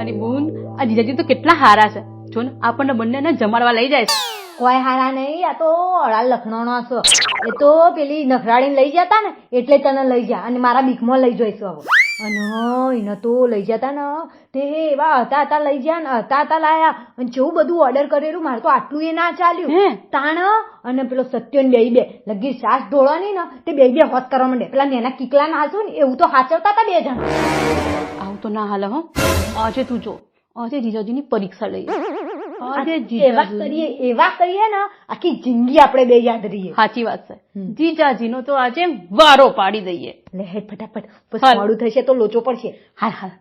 મારી બૂન આ જીજાજી તો કેટલા હારા છે. જો ને આપણને બંનેને જમાડવા લઈ જાય છે. કોઈ હારા નહીં, આ તો અડાલ લખણો છે. એ તો પેલી નખરાડીને લઈ જતા ને એટલે તને લઈ જા અને મારા બીકમાં લઈ જઈશું હવે. અને એને તો લઈ જતા ને તે એવા હતા લઈ ગયા ને હતા લાયા અને જેવું બધું ઓર્ડર કરેલું મારે તો આટલું એ ના ચાલ્યું તાણ. અને પેલો સત્યો ને બે લગી સાસ ઢોળવાની ને તે બે હોત કરવા માંડે. પેલા નેના કીકલા ના હાચું ને એવું તો હાચવતા હતા 2 જણ. આવું તો ના હાલે હો. આજે તું જો, આજે જીજાજીની પરીક્ષા લઈએ. આજે એવા કરીએ ને આખી જિંદગી આપણે 2 યાદ રહીએ. સાચી વાત છે. જીજાજીનો તો આજે વારો પાડી દઈએ. લે હેડ ફટાફટ, પછી મોડું થશે તો લોચો પડશે. હાલ હાલ.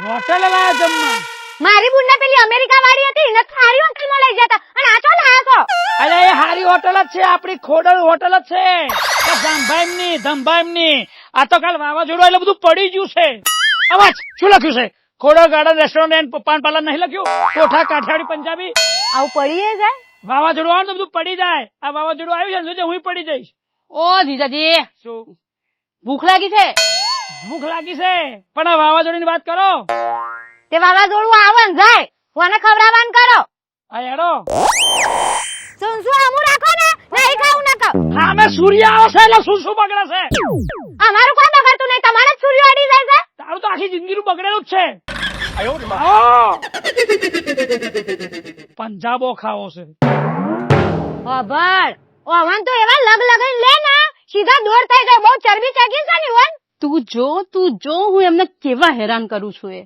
હોટલ લાયા જમવા. મારી બુનને પેલી અમેરિકા વાળી હતી ને સારી હોટલમાં લઈ જતા અને આ ચો લાયા છો. અરે એ હારી હોટલ જ છે, આપણી ખોડલ હોટલ જ છે. ધમભાઈમની આ તો કાલ વાવાઝોડું એટલે બધું પડી ગયું છે. અવાજ શું લખ્યું છે? Khodal garden restaurant and PAN parlour નહીં લખ્યું? કોઠા કાઠિયાવાડી પંજાબી. આવું પડીએ જાય. વાવાઝોડું આવે તો બધું પડી જાય. આ વાવાઝોડું આવ્યું છે ને હું પડી જઈશ. ઓ જીજાજી, શું ભૂખ લાગી છે? ભૂખ લાગી છે પણ આ વાવાઝોડાની વાત કરો. તે વાવાઝોડું આવે ને જાય કોને ખવડાવવાનું કરો. આ હેડો શું આમું રાખો ને નહીં ખાવું ના ખાવ. હા અમે સૂર્ય આવે છે એટલે શું બગડે છે? અમારું કોઈ બગડતું નહીં, તમારે જ સૂર્ય અડી જાય છે. તારું તો આખી જિંદગીનું બગડેલું જ છે. પંજાબો ખાવો છે. ખબર ઓવન તો એવા લગ લગન લે ને સીધા દોર થઈ જાય. બહુ ચરબી ચગી છે ને ઓવન. તું જો હું એમને કેવા હેરાન કરું છું. એ